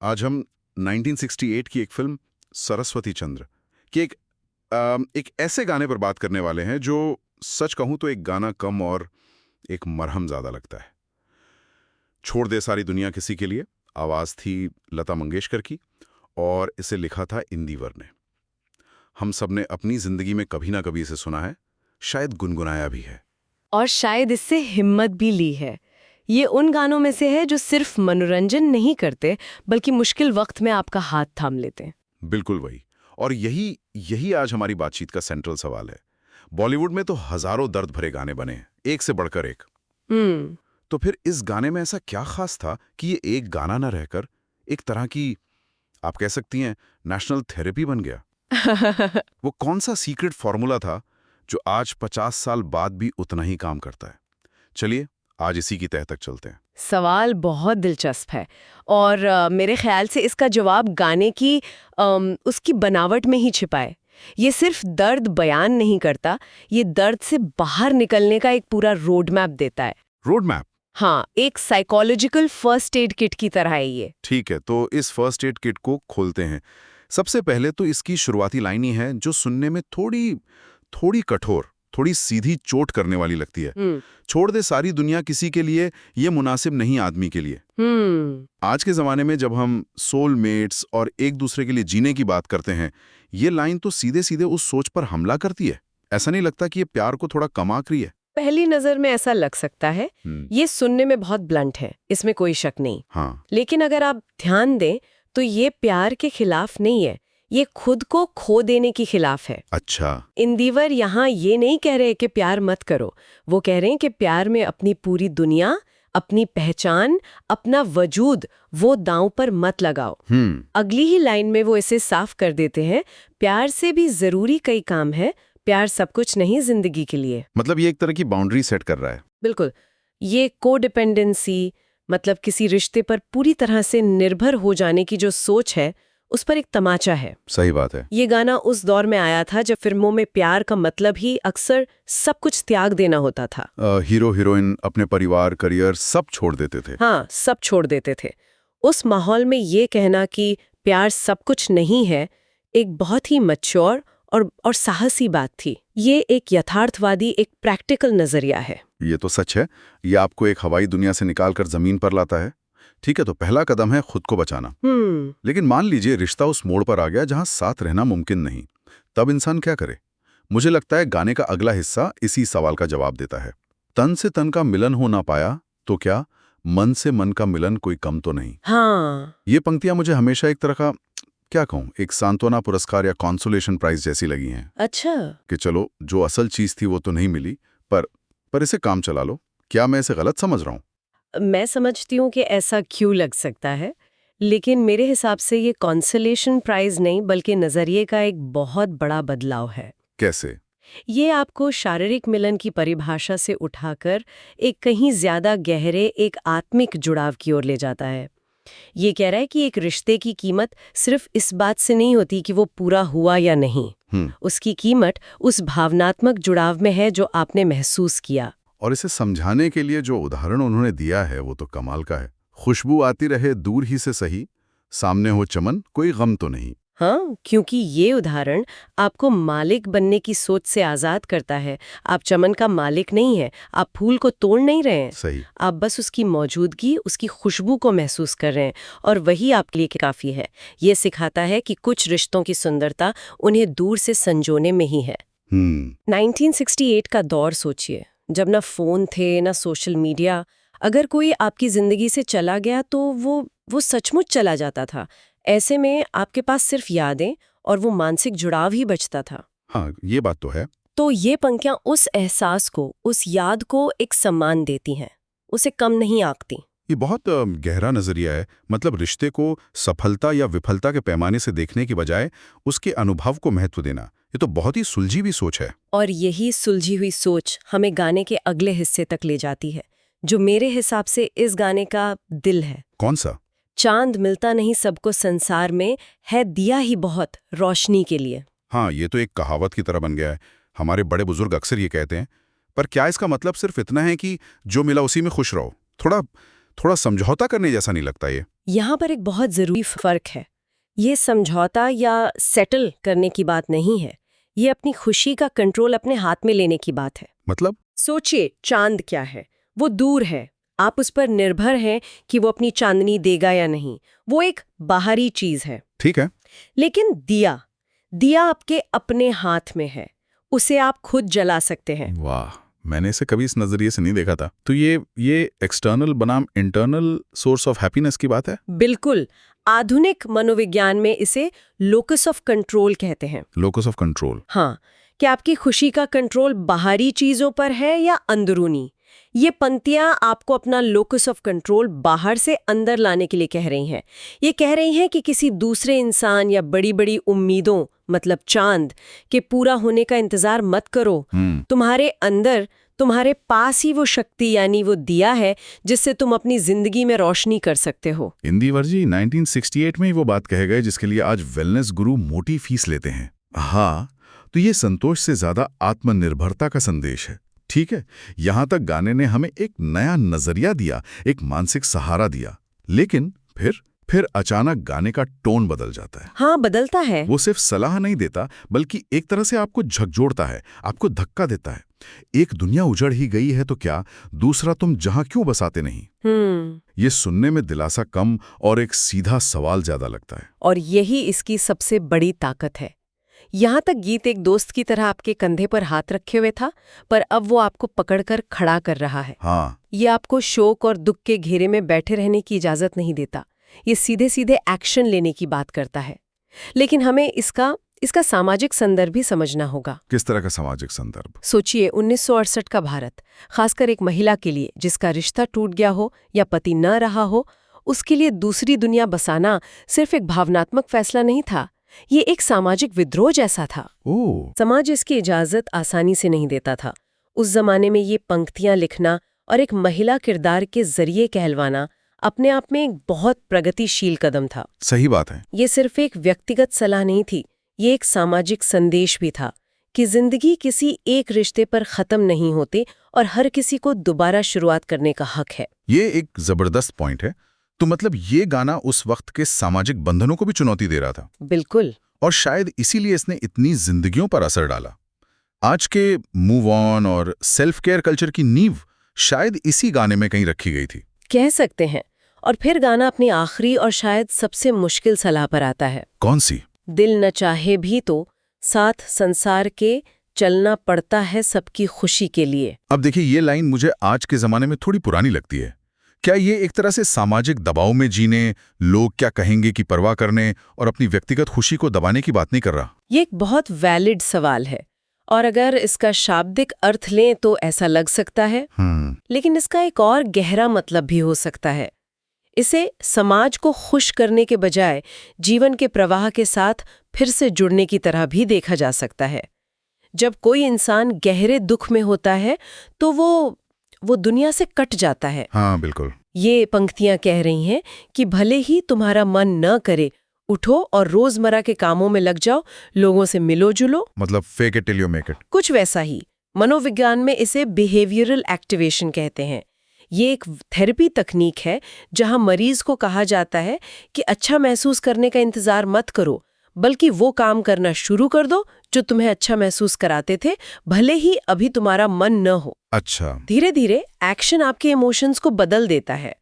आज हम 1968 की एक फिल्म सरस्वती चंद्र की एक ऐसे गाने पर बात करने वाले हैं जो सच कहूं तो एक गाना कम और एक मरहम ज्यादा लगता है। छोड़ दे सारी दुनिया किसी के लिए आवाज थी लता मंगेशकर की और इसे लिखा था इंदिवर ने। हम सब ने अपनी जिंदगी में कभी ना कभी इसे सुना है, शायद गुनगुनाया भी है और शायद इससे हिम्मत भी ली है। ये उन गानों में से है जो सिर्फ मनोरंजन नहीं करते बल्कि मुश्किल वक्त में आपका हाथ थाम लेते हैं। बिल्कुल वही। और यही आज हमारी बातचीत का सेंट्रल सवाल है। बॉलीवुड में तो हजारों दर्द भरे गाने बने हैं, एक से बढ़कर एक। तो फिर इस गाने में ऐसा क्या खास था कि ये एक गाना ना रहकर एक तरह की, आप कह सकती हैं, नेशनल थेरेपी बन गया? वो कौन सा सीक्रेट फॉर्मूला था जो आज 50 साल बाद भी उतना ही काम करता है? चलिए आज इसी की तह तक चलते हैं। सवाल बहुत दिलचस्प है और मेरे ख्याल से इसका जवाब गाने की उसकी बनावट में ही छिपा है। ये सिर्फ दर्द बयान नहीं करता, ये दर्द से बाहर निकलने का एक पूरा रोड मैप देता है। Road map? हाँ, एक साइकोलॉजिकल फर्स्ट एड किट की तरह है ये। ठीक है, तो इस फर्स्ट एड किट को खोलते हैं। सबसे पहले तो इसकी शुरुआती लाइन ही है जो सुनने में थोड़ी कठोर, थोड़ी सीधी चोट करने वाली लगती है। छोड़ दे सारी दुनिया किसी के लिए, ये मुनासिब नहीं आदमी के लिए। आज के जमाने में जब हम सोलमेट्स और एक दूसरे के लिए जीने की बात करते हैं, ये लाइन तो सीधे सीधे उस सोच पर हमला करती है। ऐसा नहीं लगता कि ये प्यार को थोड़ा कम आंक रही है? पहली नजर में ऐसा लग सकता है। ये सुनने में बहुत ब्लंट है, इसमें कोई शक नहीं। हाँ। लेकिन अगर आप ध्यान दें तो ये प्यार के खिलाफ नहीं है, ये खुद को खो देने के खिलाफ है। अच्छा। इंदिवर यहाँ ये नहीं कह रहे कि प्यार मत करो, वो कह रहे हैं कि प्यार में अपनी पूरी दुनिया, अपनी पहचान, अपना वजूद वो दांव पर मत लगाओ। अगली ही लाइन में वो इसे साफ कर देते हैं, प्यार से भी जरूरी कई काम है, प्यार सब कुछ नहीं जिंदगी के लिए। मतलब ये एक तरह की बाउंड्री सेट कर रहा है। बिल्कुल। ये कोडिपेंडेंसी, मतलब किसी रिश्ते पर पूरी तरह से निर्भर हो जाने की जो सोच है, उस पर एक तमाचा है। सही बात है। ये गाना उस दौर में आया था जब फिल्मों में प्यार का मतलब ही अक्सर सब कुछ त्याग देना होता था। हीरो हीरोइन अपने परिवार, करियर सब छोड़ देते थे। हाँ, सब छोड़ देते थे। उस माहौल में ये कहना कि प्यार सब कुछ नहीं है, एक बहुत ही मैच्योर और साहसी बात थी। ये एक यथार्थवादी, एक प्रैक्टिकल नजरिया है। ये तो सच है। ये आपको एक हवाई दुनिया से निकालकर जमीन पर लाता है। ठीक है, तो पहला कदम है खुद को बचाना। लेकिन मान लीजिए रिश्ता उस मोड़ पर आ गया जहां साथ रहना मुमकिन नहीं, तब इंसान क्या करे? मुझे लगता है गाने का अगला हिस्सा इसी सवाल का जवाब देता है। तन से तन का मिलन हो ना पाया तो क्या मन से मन का मिलन कोई कम तो नहीं? हाँ। ये पंक्तियां मुझे हमेशा एक तरह का, क्या कहूं, एक सांत्वना पुरस्कार या कॉन्सोलेशन प्राइज जैसी लगी हैं। अच्छा। कि चलो जो असल चीज थी वो तो नहीं मिली, पर इसे काम चला लो। क्या मैं इसे गलत समझ रहा हूं? मैं समझती हूँ कि ऐसा क्यों लग सकता है, लेकिन मेरे हिसाब से ये कॉन्सोलेशन प्राइज नहीं बल्कि नजरिए का एक बहुत बड़ा बदलाव है। कैसे? ये आपको शारीरिक मिलन की परिभाषा से उठाकर एक कहीं ज्यादा गहरे, एक आत्मिक जुड़ाव की ओर ले जाता है। ये कह रहा है कि एक रिश्ते की कीमत सिर्फ इस बात से नहीं होती कि वो पूरा हुआ या नहीं। उसकी कीमत उस भावनात्मक जुड़ाव में है जो आपने महसूस किया। और इसे समझाने के लिए जो उदाहरण उन्होंने दिया है वो तो कमाल का है। खुशबू आती रहे दूर ही से सही, सामने हो चमन कोई गम तो नहीं। हाँ, क्योंकि ये उदाहरण आपको मालिक बनने की सोच से आजाद करता है। आप चमन का मालिक नहीं है, आप फूल को तोड़ नहीं रहे हैं। सही। आप बस उसकी मौजूदगी, उसकी खुशबू को महसूस कर रहे हैं और वही आपके लिए काफी है। ये सिखाता है कि कुछ रिश्तों की सुंदरता उन्हें दूर से संजोने में ही है। 1968 का दौर सोचिए, जब ना फोन थे ना सोशल मीडिया। अगर कोई आपकी जिंदगी से चला गया तो वो सचमुच चला जाता था। ऐसे में आपके पास सिर्फ यादें और वो मानसिक जुड़ाव ही बचता था। हाँ, ये बात तो है। तो ये पंक्तियां उस एहसास को, उस याद को एक सम्मान देती हैं, उसे कम नहीं आंकती। ये बहुत गहरा नजरिया है। मतलब रिश्ते को सफलता या विफलता के पैमाने से देखने की बजाय उसके अनुभव को महत्व देना, ये तो बहुत ही सुलझी हुई सोच है। और यही सुलझी हुई सोच हमें गाने के अगले हिस्से तक ले जाती है, जो मेरे हिसाब से इस गाने का दिल है। कौन सा? चांद मिलता नहीं सबको संसार में, है दिया ही बहुत रोशनी के लिए। हाँ, ये तो एक कहावत की तरह बन गया है। हमारे बड़े बुजुर्ग अक्सर ये कहते हैं। पर क्या इसका मतलब सिर्फ इतना है कि जो मिला उसी में खुश रहो? थोड़ा समझौता करने जैसा नहीं लगता ये? यहाँ पर एक बहुत जरूरी फर्क है। ये समझौता या सेटल करने की बात नहीं है, ये अपनी खुशी का कंट्रोल अपने हाथ में लेने की बात है। मतलब? सोचिए, चांद क्या है? वो दूर है, आप उस पर निर्भर हैं कि वो अपनी चांदनी देगा या नहीं। वो एक बाहरी चीज है। ठीक है। लेकिन दिया आपके अपने हाथ में है, उसे आप खुद जला सकते हैं। वाह, मैंने इसे कभी इस नजरिए से नहीं देखा था। तो ये एक्सटर्नल बनाम इंटरनल सोर्स ऑफ हैप्पीनेस की बात है। बिल्कुल। आधुनिक मनोविज्ञान में इसे लोकस ऑफ कंट्रोल कहते हैं। Locus of control. हाँ, कि आपकी खुशी का कंट्रोल बाहरी चीजों पर है या अंदरूनी। ये पंक्तियां आपको अपना लोकस ऑफ कंट्रोल बाहर से अंदर लाने के लिए कह रही हैं। ये कह रही हैं कि किसी दूसरे इंसान या बड़ी बड़ी उम्मीदों, मतलब चांद के पूरा होने का इंतजार मत करो। तुम्हारे अंदर, तुम्हारे पास ही वो शक्ति यानी वो दिया है जिससे तुम अपनी जिंदगी में रोशनी कर सकते हो। इंदिवर जी 1968 में ही वो बात कहे गए जिसके लिए आज वेलनेस गुरु मोटी फीस लेते हैं। हाँ, तो ये संतोष से ज्यादा आत्मनिर्भरता का संदेश है। ठीक है, यहां तक गाने ने हमें एक नया नजरिया दिया, एक मानसिक सहारा दिया। लेकिन फिर अचानक गाने का टोन बदल जाता है। हाँ, बदलता है। वो सिर्फ सलाह नहीं देता, बल्कि एक तरह से आपको झकझोरता है, आपको धक्का देता है। एक दुनिया उजड़ ही गई है तो क्या, दूसरा तुम जहां क्यों बसाते नहीं। ये सुनने में दिलासा कम और एक सीधा सवाल ज्यादा लगता है। और यही इसकी सबसे बड़ी ताकत है। यहाँ तक गीत एक दोस्त की तरह आपके कंधे पर हाथ रखे हुए था, पर अब वो आपको पकड़कर खड़ा कर रहा है। हाँ। ये आपको शोक और दुख के घेरे में बैठे रहने की इजाजत नहीं देता। ये सीधे सीधे एक्शन लेने की बात करता है। लेकिन हमें इसका सामाजिक संदर्भ भी समझना होगा। किस तरह का सामाजिक संदर्भ? सोचिए 1968 का भारत, खासकर एक महिला के लिए जिसका रिश्ता टूट गया हो या पति न रहा हो, उसके लिए दूसरी दुनिया बसाना सिर्फ एक भावनात्मक फैसला नहीं था, ये एक सामाजिक विद्रोह जैसा था। समाज इसकी इजाजत आसानी से नहीं देता था। उस जमाने में ये पंक्तियां लिखना और एक महिला किरदार के जरिए कहलवाना अपने आप में एक बहुत प्रगतिशील कदम था। सही बात है। ये सिर्फ एक व्यक्तिगत सलाह नहीं थी, ये एक सामाजिक संदेश भी था कि जिंदगी किसी एक रिश्ते पर खत्म नहीं होती और हर किसी को दोबारा शुरुआत करने का हक है। ये एक जबरदस्त पॉइंट है। तो मतलब ये गाना उस वक्त के सामाजिक बंधनों को भी चुनौती दे रहा था। बिल्कुल। और शायद इसीलिए इसने इतनी जिंदगियों पर असर डाला। आज के मूव ऑन और सेल्फ केयर कल्चर की नींव शायद इसी गाने में कहीं रखी गई थी, कह सकते हैं। और फिर गाना अपनी आखिरी और शायद सबसे मुश्किल सलाह पर आता है। कौन सी? दिल न चाहे भी तो साथ संसार के चलना पड़ता है सबकी खुशी के लिए। अब देखिए, ये लाइन मुझे आज के जमाने में थोड़ी पुरानी लगती है। क्या ये एक तरह से सामाजिक दबाव में जीने, लोग क्या कहेंगे की परवाह करने और अपनी व्यक्तिगत खुशी को दबाने की बात नहीं कर रहा? ये एक बहुत वैलिड सवाल है और अगर इसका शाब्दिक अर्थ लें तो ऐसा लग सकता है। लेकिन इसका एक और गहरा मतलब भी हो सकता है। इसे समाज को खुश करने के बजाय जीवन के प्रवाह के साथ फिर से जुड़ने की तरह भी देखा जा सकता है। जब कोई इंसान गहरे दुख में होता है तो वो दुनिया से कट जाता है। हाँ, बिल्कुल। ये पंक्तियां कह रही हैं कि भले ही तुम्हारा मन न करे, उठो और रोजमर्रा के कामों में लग जाओ, लोगों से मिलो जुलो। मतलब fake it till you make it. कुछ वैसा ही। मनोविज्ञान में इसे बिहेवियरल एक्टिवेशन कहते हैं। ये एक थेरेपी तकनीक है जहां मरीज को कहा जाता है कि अच्छा महसूस करने का इंतजार मत करो, बल्कि वो काम करना शुरू कर दो जो तुम्हें अच्छा महसूस कराते थे, भले ही अभी तुम्हारा मन न हो। अच्छा। धीरे धीरे एक्शन आपके इमोशंस को बदल देता है।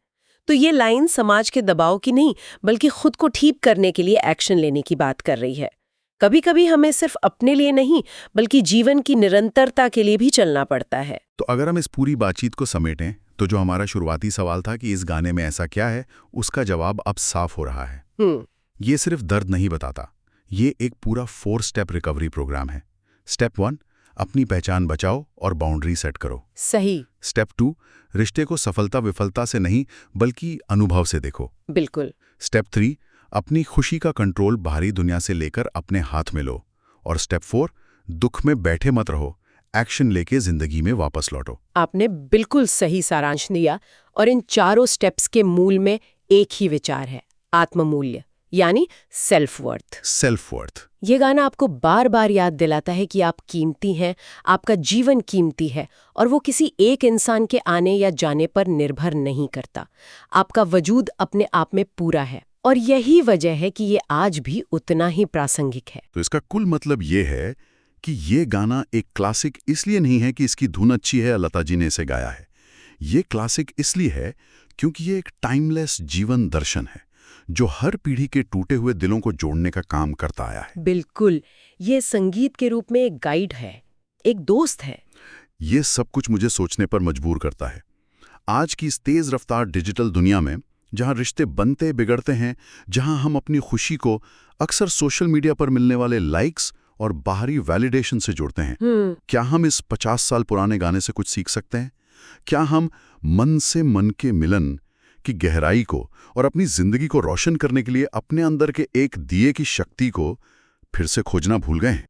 तो ये लाइन समाज के दबाव की नहीं, बल्कि खुद को ठीक करने के लिए एक्शन लेने की बात कर रही है। कभी कभी हमें सिर्फ अपने लिए नहीं, बल्कि जीवन की निरंतरता के लिए भी चलना पड़ता है। तो अगर हम इस पूरी बातचीत को समेटें, तो जो हमारा शुरुआती सवाल था कि इस गाने में ऐसा क्या है, उसका जवाब अब साफ हो रहा है। ये सिर्फ दर्द नहीं बताता, ये एक पूरा 4 स्टेप रिकवरी प्रोग्राम है। स्टेप 1, अपनी पहचान बचाओ और बाउंड्री सेट करो। सही। स्टेप 2, रिश्ते को सफलता विफलता से नहीं बल्कि अनुभव से देखो। बिल्कुल। स्टेप 3, अपनी खुशी का कंट्रोल बाहरी दुनिया से लेकर अपने हाथ में लो। और स्टेप 4, दुख में बैठे मत रहो, एक्शन लेके जिंदगी में वापस लौटो। आपने बिल्कुल सही सारांश दिया। और इन चारों स्टेप्स के मूल में एक ही विचार है, आत्ममूल्य, यानी सेल्फ वर्थ। Self worth. ये गाना आपको बार बार याद दिलाता है कि आप कीमती हैं, आपका जीवन कीमती है और वो किसी एक इंसान के आने या जाने पर निर्भर नहीं करता। आपका वजूद अपने आप में पूरा है और यही वजह है कि ये आज भी उतना ही प्रासंगिक है। तो इसका कुल मतलब ये है कि ये गाना एक क्लासिक इसलिए नहीं है कि इसकी धुन अच्छी है, लता जी ने इसे गाया है। ये क्लासिक इसलिए है क्योंकि ये एक टाइमलेस जीवन दर्शन है जो हर पीढ़ी के टूटे हुए दिलों को जोड़ने का काम करता आया है। बिल्कुल, ये संगीत के रूप में एक गाइड है, एक दोस्त है। ये सब कुछ मुझे सोचने पर मजबूर करता है। आज की इस तेज रफ्तार डिजिटल दुनिया में जहां रिश्ते बनते बिगड़ते हैं, जहां हम अपनी खुशी को अक्सर सोशल मीडिया पर मिलने वाले लाइक्स और बाहरी वैलिडेशन से जोड़ते हैं, क्या हम इस 50 साल पुराने गाने से कुछ सीख सकते हैं? क्या हम मन से मन के मिलन की गहराई को और अपनी जिंदगी को रोशन करने के लिए अपने अंदर के एक दिए की शक्ति को फिर से खोजना भूल गए हैं?